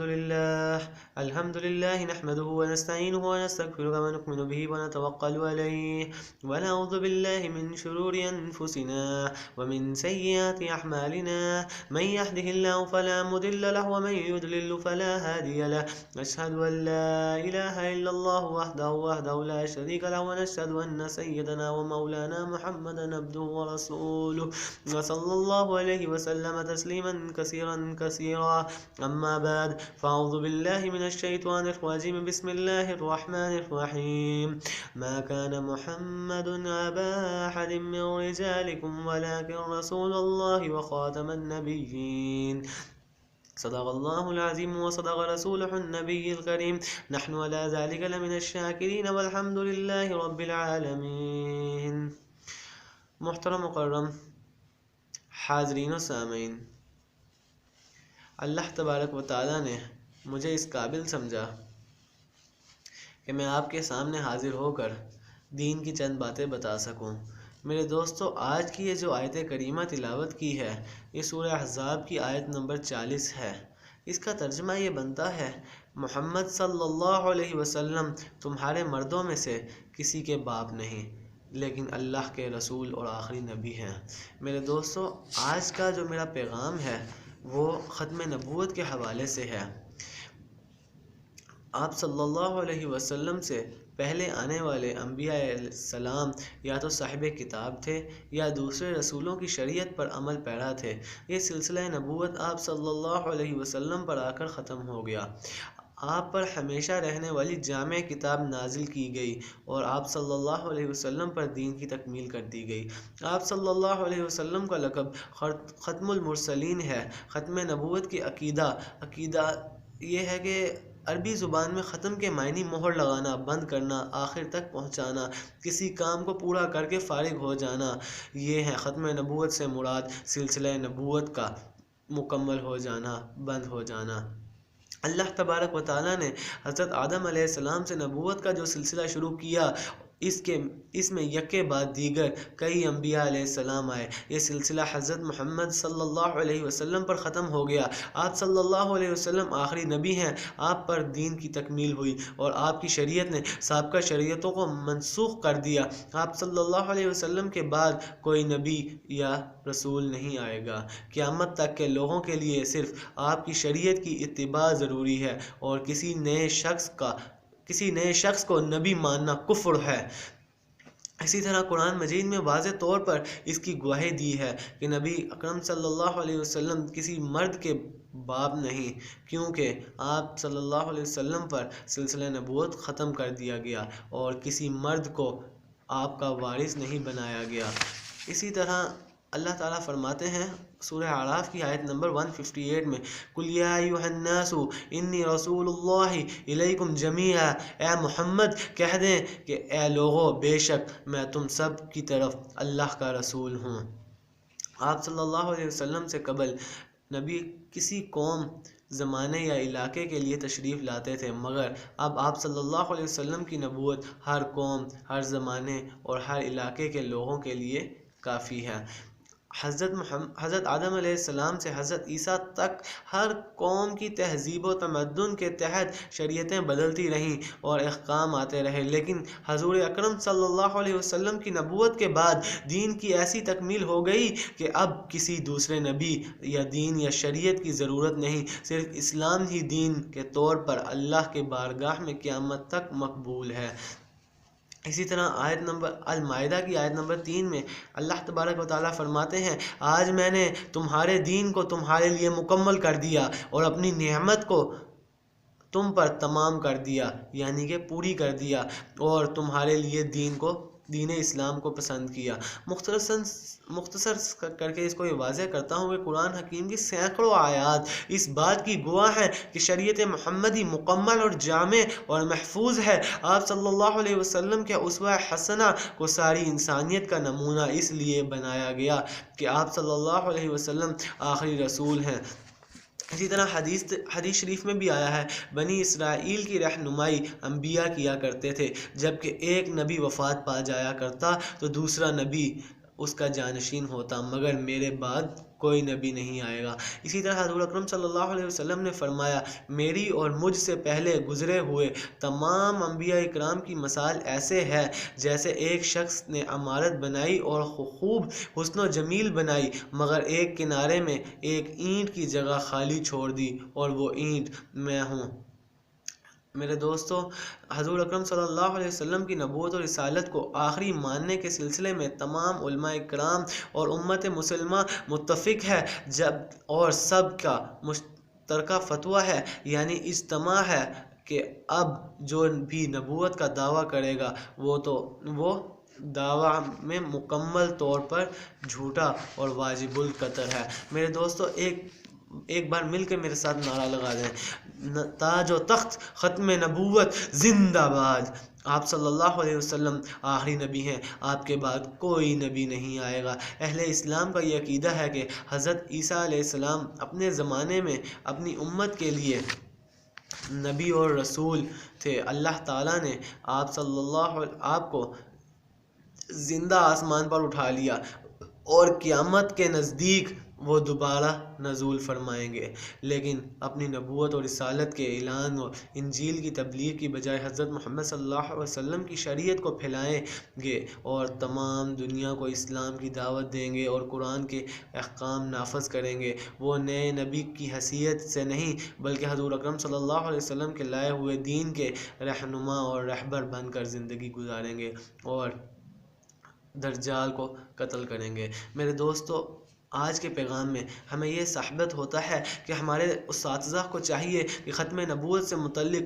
الحمد لله نحمده ونستعينه ونستغفره ونؤمن به ونتوكل عليه ونعوذ بالله من شرور أنفسنا ومن سيئات أعمالنا من يهده الله فلا مضل له ومن يضلل فلا هادي له أشهد أن لا إله إلا الله وحده لا شريك له ونشهد أن سيدنا ومولانا محمدا عبده ورسوله وصلى الله عليه وسلم تسليما كثيرا أما بعد فأعوذ بالله من الشيطان الرجيم بسم الله الرحمن الرحيم ما كان محمد أبا أحد من رجالكم ولكن رسول الله وخاتم النبيين صدق الله العظيم وصدق رسوله النبي الكريم نحن على ذلك لمن الشاكرين والحمد لله رب العالمين. محترم مکرم حاضرین و سامعین، اللہ تبارک و تعالیٰ نے مجھے اس قابل سمجھا کہ میں آپ کے سامنے حاضر ہو کر دین کی چند باتیں بتا سکوں. میرے دوستو، آج کی یہ جو آیت کریمہ تلاوت کی ہے، یہ سورہ احزاب کی آیت نمبر 40 ہے. اس کا ترجمہ یہ بنتا ہے: محمد صلی اللہ علیہ وسلم تمہارے مردوں میں سے کسی کے باپ نہیں، لیکن اللہ کے رسول اور آخری نبی ہیں. میرے دوستو، آج کا جو میرا پیغام ہے وہ ختم نبوت کے حوالے سے ہے. آپ صلی اللہ علیہ وسلم سے پہلے آنے والے انبیاء علیہ السلام یا تو صاحب کتاب تھے یا دوسرے رسولوں کی شریعت پر عمل پیرا تھے. یہ سلسلہ نبوت آپ صلی اللہ علیہ وسلم پر آ کر ختم ہو گیا. آپ پر ہمیشہ رہنے والی جامع کتاب نازل کی گئی اور آپ صلی اللہ علیہ وسلم پر دین کی تکمیل کر دی گئی. آپ صلی اللہ علیہ وسلم کا لقب ختم المرسلین ہے. ختم نبوت کی عقیدہ یہ ہے کہ عربی زبان میں ختم کے معنی مہر لگانا، بند کرنا، آخر تک پہنچانا، کسی کام کو پورا کر کے فارغ ہو جانا. یہ ہے ختم نبوت سے مراد سلسلہ نبوت کا مکمل ہو جانا، بند ہو جانا. اللہ تبارک و تعالیٰ نے حضرت آدم علیہ السلام سے نبوت کا جو سلسلہ شروع کیا، اس میں یکے بعد دیگر کئی انبیاء علیہ السلام آئے. یہ سلسلہ حضرت محمد صلی اللہ علیہ وسلم پر ختم ہو گیا. آپ صلی اللہ علیہ وسلم آخری نبی ہیں. آپ پر دین کی تکمیل ہوئی اور آپ کی شریعت نے سابقہ شریعتوں کو منسوخ کر دیا. آپ صلی اللہ علیہ وسلم کے بعد کوئی نبی یا رسول نہیں آئے گا. قیامت تک کے لوگوں کے لیے صرف آپ کی شریعت کی اتباع ضروری ہے اور کسی نئے شخص کو نبی ماننا کفر ہے. اسی طرح قرآن مجید میں واضح طور پر اس کی گواہی دی ہے کہ نبی اکرم صلی اللہ علیہ وسلم کسی مرد کے باپ نہیں، کیونکہ آپ صلی اللہ علیہ وسلم پر سلسلہ نبوت ختم کر دیا گیا اور کسی مرد کو آپ کا وارث نہیں بنایا گیا. اسی طرح اللہ تعالیٰ فرماتے ہیں سورہ اعراف کی آیت نمبر 158 میں: قُلْ يَا أَيُّهَا النَّاسُ إِنِّي رَسُولُ اللَّهِ إِلَيْكُمْ جَمِيعًا. اے محمد کہہ دیں کہ اے لوگو، بے شک میں تم سب کی طرف اللہ کا رسول ہوں. آپ صلی اللہ علیہ وسلم سے قبل نبی کسی قوم، زمانے یا علاقے کے لیے تشریف لاتے تھے، مگر اب آپ صلی اللہ علیہ وسلم کی نبوت ہر قوم، ہر زمانے اور ہر علاقے کے لوگوں کے لیے کافی ہے. حضرت آدم علیہ السلام سے حضرت عیسیٰ تک ہر قوم کی تہذیب و تمدن کے تحت شریعتیں بدلتی رہیں اور احکام آتے رہے، لیکن حضور اکرم صلی اللہ علیہ وسلم کی نبوت کے بعد دین کی ایسی تکمیل ہو گئی کہ اب کسی دوسرے نبی یا دین یا شریعت کی ضرورت نہیں. صرف اسلام ہی دین کے طور پر اللہ کے بارگاہ میں قیامت تک مقبول ہے. اسی طرح المائدہ کی آیت نمبر 3 میں اللہ تبارک و تعالیٰ فرماتے ہیں: آج میں نے تمہارے دین کو تمہارے لیے مکمل کر دیا اور اپنی نعمت کو تم پر تمام کر دیا، یعنی کہ پوری کر دیا، اور تمہارے لیے دین اسلام کو پسند کیا. مختصر کر کے اس کو یہ واضح کرتا ہوں کہ قرآن حکیم کی سینکڑوں آیات اس بات کی گواہ ہیں کہ شریعت محمدی مکمل اور جامع اور محفوظ ہے. آپ صلی اللہ علیہ وسلم کے اسوہ حسنہ کو ساری انسانیت کا نمونہ اس لیے بنایا گیا کہ آپ صلی اللہ علیہ وسلم آخری رسول ہیں. اسی طرح حدیث شریف میں بھی آیا ہے: بنی اسرائیل کی رہنمائی انبیاء کیا کرتے تھے، جبکہ ایک نبی وفات پا جایا کرتا تو دوسرا نبی اس کا جانشین ہوتا، مگر میرے بعد کوئی نبی نہیں آئے گا۔ اسی طرح حضور اکرم صلی اللہ علیہ وسلم نے فرمایا، میری اور مجھ سے پہلے گزرے ہوئے تمام انبیاء اکرام کی مثال ایسے ہے جیسے ایک شخص نے عمارت بنائی اور خوب حسن و جمیل بنائی، مگر ایک کنارے میں ایک اینٹ کی جگہ خالی چھوڑ دی اور وہ اینٹ میں ہوں۔ میرے دوستو، حضور اکرم صلی اللہ علیہ وسلم کی نبوت اور رسالت کو آخری ماننے کے سلسلے میں تمام علماء کرام اور امت مسلمہ متفق ہے اور سب کا مشترکہ فتویٰ ہے، یعنی اجتماع ہے کہ اب جو بھی نبوت کا دعویٰ کرے گا وہ دعویٰ میں مکمل طور پر جھوٹا اور واجب القطع ہے۔ میرے دوستو، ایک بار مل کے میرے ساتھ نعرہ لگا دیں، تاج و تخت ختم نبوت زندہ باد۔ آپ صلی اللہ علیہ وسلم آخری نبی ہیں، آپ کے بعد کوئی نبی نہیں آئے گا۔ اہل اسلام کا یہ عقیدہ ہے کہ حضرت عیسیٰ علیہ السلام اپنے زمانے میں اپنی امت کے لیے نبی اور رسول تھے۔ اللہ تعالیٰ نے آپ کو زندہ آسمان پر اٹھا لیا اور قیامت کے نزدیک وہ دوبارہ نزول فرمائیں گے، لیکن اپنی نبوت اور رسالت کے اعلان اور انجیل کی تبلیغ کی بجائے حضرت محمد صلی اللہ علیہ وسلم کی شریعت کو پھیلائیں گے اور تمام دنیا کو اسلام کی دعوت دیں گے اور قرآن کے احکام نافذ کریں گے۔ وہ نئے نبی کی حیثیت سے نہیں بلکہ حضور اکرم صلی اللہ علیہ وسلم کے لائے ہوئے دین کے رہنما اور رہبر بن کر زندگی گزاریں گے اور دجال کو قتل کریں گے۔ میرے دوستو، آج کے پیغام میں ہمیں یہ ثابت ہوتا ہے کہ ہمارے اساتذہ کو چاہیے کہ ختم نبوت سے متعلق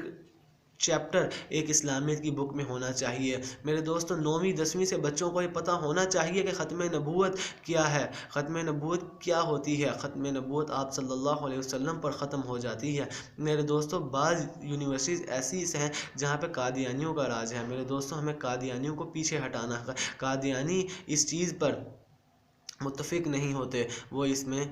چیپٹر ایک اسلامیت کی بک میں ہونا چاہیے۔ میرے دوستو، 9ویں 10ویں سے بچوں کو یہ پتہ ہونا چاہیے کہ ختم نبوت کیا ہے، ختم نبوت کیا ہوتی ہے۔ ختم نبوت آپ صلی اللہ علیہ وسلم پر ختم ہو جاتی ہے۔ میرے دوستو، بعض یونیورسٹیز ایسی ہیں جہاں پہ قادیانیوں کا راج ہے۔ میرے دوستو، ہمیں قادیانیوں کو پیچھے ہٹانا ہے۔ قادیانی اس چیز پر متفق نہیں ہوتے، وہ اس میں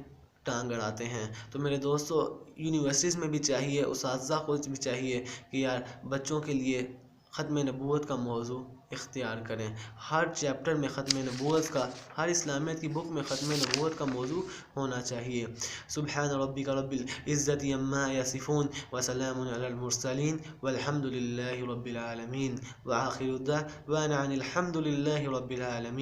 ٹانگ اڑاتے ہیں۔ تو میرے دوستو، یونیورسٹیز میں بھی چاہیے، اساتذہ کو بھی چاہیے کہ یار بچوں کے لیے ختم نبوت کا موضوع اختیار کریں۔ ہر چیپٹر میں ختم نبوت کا، ہر اسلامیت کی بک میں ختم نبوت کا موضوع ہونا چاہیے۔ سبحان ربک رب العزت عما یصفون وسلام علی المرسلین والحمد للہ رب العالمین وآخر دعوانا ان الحمد للہ رب العالمین۔